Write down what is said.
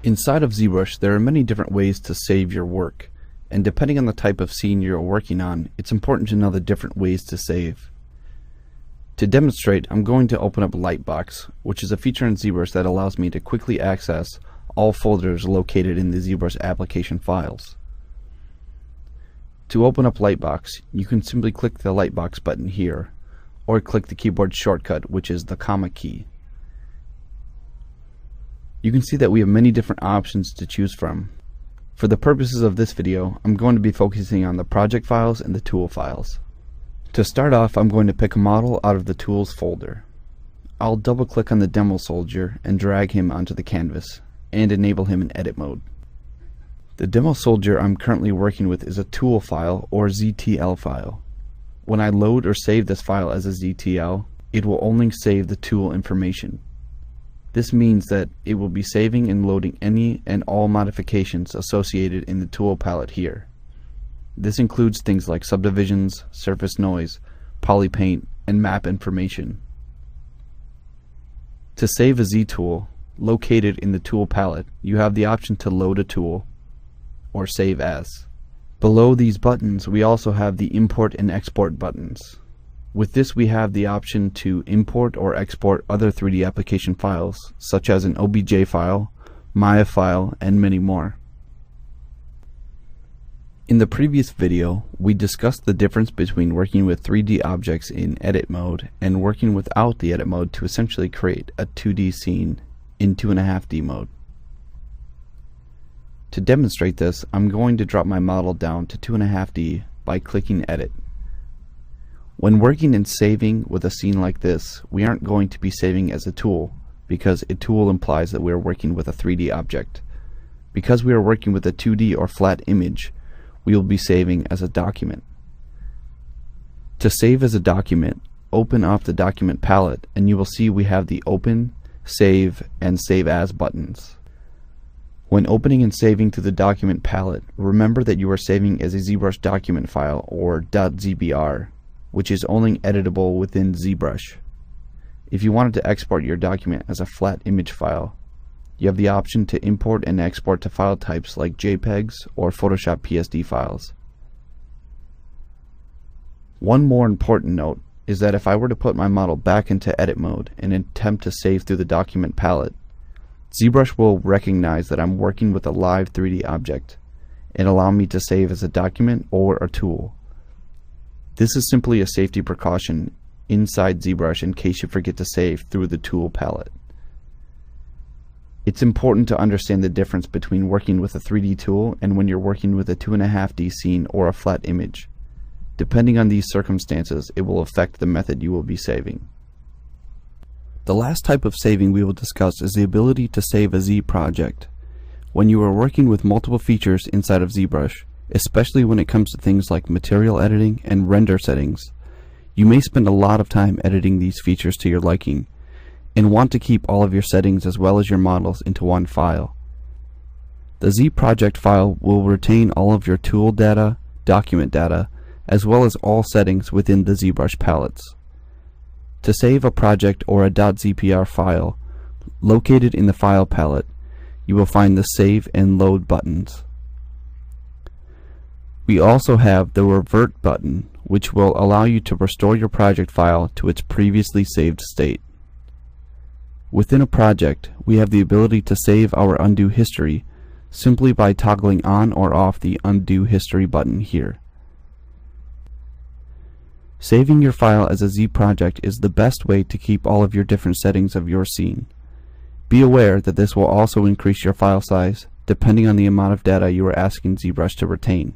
Inside of ZBrush, there are many different ways to save your work, and depending on the type of scene you're working on, it's important to know the different ways to save. To demonstrate, I'm going to open up Lightbox, which is a feature in ZBrush that allows me to quickly access all folders located in the ZBrush application files. To open up Lightbox, you can simply click the Lightbox button here, or click the keyboard shortcut, which is the comma key. You can see that we have many different options to choose from. For the purposes of this video, I'm going to be focusing on the project files and the tool files. To start off, I'm going to pick a model out of the tools folder. I'll double click on the demo soldier and drag him onto the canvas and enable him in edit mode. The demo soldier I'm currently working with is a tool file or ZTL file. When I load or save this file as a ZTL, it will only save the tool information. This means that it will be saving and loading any and all modifications associated in the tool palette here. This includes things like subdivisions, surface noise, polypaint, and map information. To save a Z tool, located in the tool palette, you have the option to load a tool or save as. Below these buttons, we also have the import and export buttons. With this, we have the option to import or export other 3D application files, such as an OBJ file, Maya file, and many more. In the previous video, we discussed the difference between working with 3D objects in edit mode and working without the edit mode to essentially create a 2D scene in 2.5D mode. To demonstrate this, I'm going to drop my model down to 2.5D by clicking Edit. When working and saving with a scene like this, we aren't going to be saving as a tool, because a tool implies that we are working with a 3D object. Because we are working with a 2D or flat image, we will be saving as a document. To save as a document, open up the document palette and you will see we have the Open, Save, and Save As buttons. When opening and saving to the document palette, remember that you are saving as a ZBrush document file or .zbr, which is only editable within ZBrush. If you wanted to export your document as a flat image file, you have the option to import and export to file types like JPEGs or Photoshop PSD files. One more important note is that if I were to put my model back into edit mode and attempt to save through the document palette, ZBrush will recognize that I'm working with a live 3D object and allow me to save as a document or a tool. This is simply a safety precaution inside ZBrush in case you forget to save through the tool palette. It's important to understand the difference between working with a 3D tool and when you're working with a 2.5D scene or a flat image. Depending on these circumstances, it will affect the method you will be saving. The last type of saving we will discuss is the ability to save a Z project. When you are working with multiple features inside of ZBrush, especially when it comes to things like material editing and render settings, you may spend a lot of time editing these features to your liking and want to keep all of your settings as well as your models into one file. The Z project file will retain all of your tool data, document data, as well as all settings within the ZBrush palettes. To save a project or a .zpr file, located in the File palette, you will find the Save and Load buttons. We also have the Revert button, which will allow you to restore your project file to its previously saved state. Within a project, we have the ability to save our undo history simply by toggling on or off the Undo History button here. Saving your file as a Z project is the best way to keep all of your different settings of your scene. Be aware that this will also increase your file size depending on the amount of data you are asking ZBrush to retain.